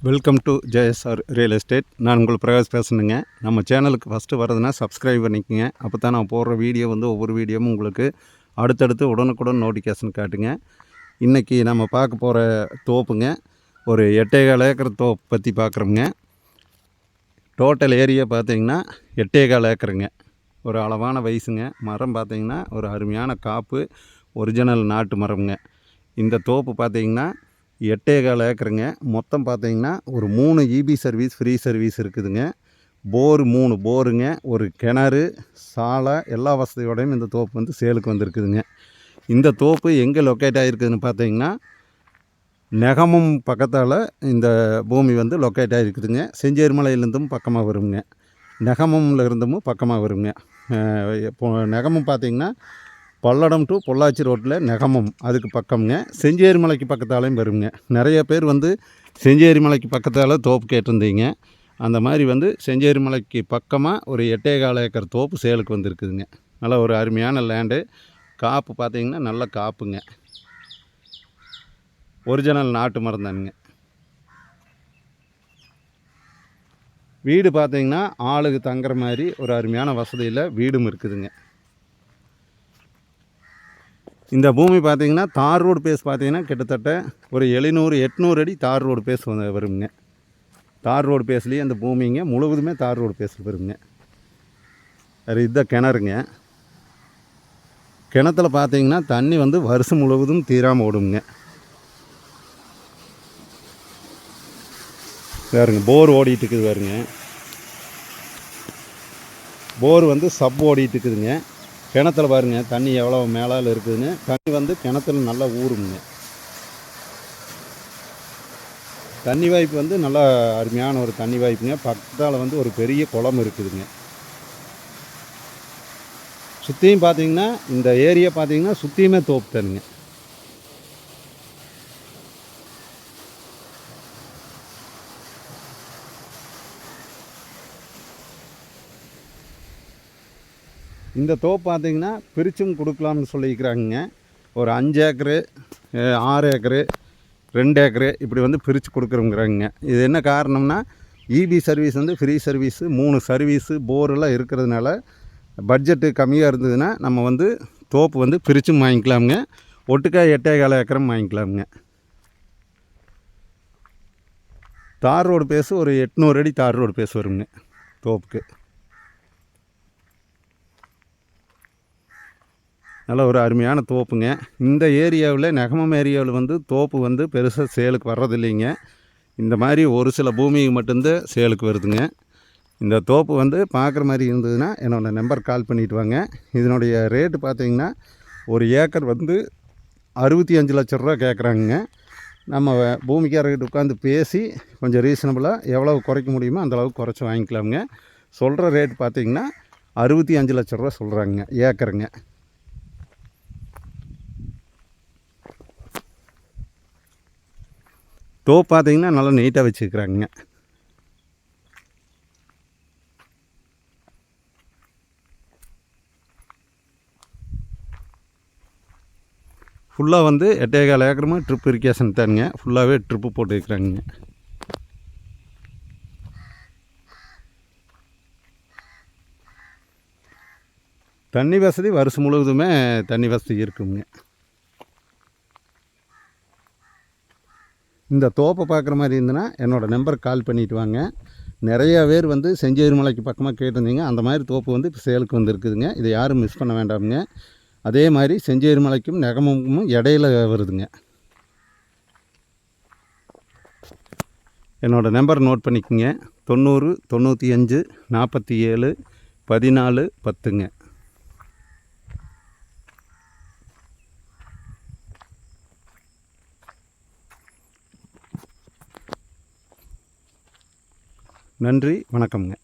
Welcome to JSR real estate. நான் உங்கள் பிரகாஷ் பேசணுங்க. நம்ம சேனலுக்கு ஃபஸ்ட்டு வரதுன்னா சப்ஸ்கிரைப் பண்ணிக்கோங்க. அப்போ தான் நான் போடுற வீடியோ ஒவ்வொரு வீடியோவும் உங்களுக்கு அடுத்தடுத்து உடனுக்குடன் நோட்டிஃபிகேஷன் காட்டுங்க. இன்றைக்கி நம்ம பார்க்க போகிற தோப்புங்க, ஒரு 8.25 ஏக்கர் தோப்பு பற்றி பார்க்குறோங்க. டோட்டல் ஏரியா பார்த்திங்கன்னா 8.25 ஏக்கருங்க. ஒரு அளவான வயசுங்க. மரம் பார்த்திங்கன்னா ஒரு அருமையான காப்பு, ஒரிஜினல் நாட்டு மரம்ங்க. இந்த தோப்பு பார்த்திங்கன்னா 8.25 ஏக்கருங்க. மொத்தம் பார்த்திங்கன்னா ஒரு 3 இபி சர்வீஸ், ஃப்ரீ சர்வீஸ் இருக்குதுங்க. போர் 3 போருங்க, ஒரு கிணறு, சாலை, எல்லா வசதியோடையும் இந்த தோப்பு சேலுக்கு வந்திருக்குதுங்க. இந்த தோப்பு எங்கே லொக்கேட் ஆகிருக்குதுன்னு பார்த்திங்கன்னா நெகமம் பக்கத்தால் இந்த பூமி லொக்கேட் ஆகிருக்குதுங்க. செஞ்சேரிமலையிலேருந்தும் பக்கமாக வருங்க, நெகமமில் இருந்தும் பக்கமாக வருங்க. இப்போ நெகமம் பார்த்திங்கன்னா பல்லடம் டு பொள்ளாச்சி ரோட்டில் நெகமம், அதுக்கு பக்கம்ங்க. செஞ்சேரிமலைக்கு பக்கத்தாலையும் வருங்க. நிறைய பேர் செஞ்சேரிமலைக்கு பக்கத்தால் தோப்பு கேட்டிருந்தீங்க. அந்த மாதிரி செஞ்சேரிமலைக்கு பக்கமாக ஒரு 8.25 ஏக்கர் தோப்பு சேலுக்கு வந்திருக்குதுங்க. நல்ல ஒரு அருமையான லேண்டு. காப்பு பார்த்திங்கன்னா நல்ல காப்புங்க, ஒரிஜினல் நாட்டு மரம் தானுங்க. வீடு பார்த்திங்கன்னா ஆளுக்கு தங்குற மாதிரி ஒரு அருமையான வசதியில் வீடும் இருக்குதுங்க. இந்த பூமி பார்த்திங்கன்னா தார் ரோடு பேஸ் பார்த்திங்கன்னா கிட்டத்தட்ட ஒரு 700-800 அடி தார் ரோடு பேஸ் வருங்க. தார் ரோடு பேஸ்லேயே அந்த பூமிங்க முழுவதுமே தார் ரோடு பேஸ் வருங்க. அது இதுதான் கிணறுங்க. கிணத்துல பார்த்திங்கன்னா தண்ணி வருஷம் முழுவதும் தீராமல் ஓடுங்க. வேறுங்க போர் ஓடிட்டு இருக்குது. வேறுங்க போர் சப் ஓடிட்டு இருக்குதுங்க. கிணத்துல பாருங்கள் தண்ணி எவ்வளோ மேலால் இருக்குதுன்னு. தண்ணி கிணத்துல நல்லா ஊறுங்க. தண்ணி வாய்ப்பு நல்லா அருமையான ஒரு தண்ணி வாய்ப்புங்க. பக்கத்தால் ஒரு பெரிய குளம் இருக்குதுங்க. சுற்றியும் பார்த்தீங்கன்னா இந்த ஏரியா பார்த்தீங்கன்னா சுற்றியுமே தோப்பு தண்ணிங்க. இந்த தோப்பு பார்த்திங்கன்னா பிரிச்சும் கொடுக்கலாம்னு சொல்லிக்கிறாங்க. ஒரு 5 ஏக்கரு, 6 ஏக்கரு, 2 ஏக்கரு இப்படி பிரித்து கொடுக்குறோங்கிறாங்க. இது என்ன காரணம்னா EB service free service, 3 service, போரெல்லாம் இருக்கிறதுனால பட்ஜெட்டு கம்மியாக இருந்ததுன்னா நம்ம தோப்பு பிரிச்சும் வாங்கிக்கலாமுங்க. ஒட்டுக்கா 8.25 ஏக்கரும் வாங்கிக்கலாமுங்க. தார் ரோடு பேஸு ஒரு 800 அடி தார் ரோடு பேஸ் வருங்க தோப்புக்கு. நல்ல ஒரு அருமையான தோப்புங்க. இந்த ஏரியாவில் நெகமம் ஏரியாவில் தோப்பு பெருசாக சேலுக்கு வர்றதில்லைங்க. இந்த மாதிரி ஒரு சில பூமிக்கு மட்டும்தான் சேலுக்கு வருதுங்க. இந்த தோப்பு பார்க்குற மாதிரி இருந்ததுன்னா என்னோடய நம்பர் கால் பண்ணிவிட்டு வாங்க. இதனுடைய ரேட்டு பார்த்திங்கன்னா ஒரு ஏக்கர் 65 லட்ச ரூபா கேட்குறாங்க. நம்ம பூமிக்காரர்கிட்ட உட்காந்து பேசி கொஞ்சம் ரீசனபுளாக எவ்வளோ குறைக்க முடியுமோ அந்தளவுக்கு குறைச்சி வாங்கிக்கலாமுங்க. சொல்கிற ரேட் பார்த்திங்கன்னா 65 லட்ச ரூபா சொல்கிறாங்க ஏக்கருங்க. தோப்பு பார்த்திங்கன்னா நல்லா நீட்டாக வச்சுருக்குறாங்க. ஃபுல்லாக 8.25 ஏக்கருமே ட்ரிப் இரிகேஷன் தானுங்க. ஃபுல்லாகவே ட்ரிப்பு போட்டு வைக்கிறாங்க. தண்ணி வசதி வருஷம் முழுவதுமே தண்ணி வசதி இருக்குங்க. இந்த தோப்பை பார்க்குற மாதிரி இருந்ததுன்னா என்னோடய நம்பருக்கு கால் பண்ணிவிட்டு வாங்க. நிறையா பேர் செஞ்சேரிமலைக்கு பக்கமாக கேட்டிருந்தீங்க. அந்த மாதிரி தோப்பு இப்போ சேலுக்கு வந்துருக்குதுங்க. இதை யாரும் மிஸ் பண்ண வேண்டாமுங்க. அதே மாதிரி செஞ்சேரிமலைக்கும் நெகமமும் இடையில வருதுங்க. என்னோடய நம்பர் நோட் பண்ணிக்கோங்க. 90 95 47 14 10ங்க. நன்றி, வணக்கம்ங்க.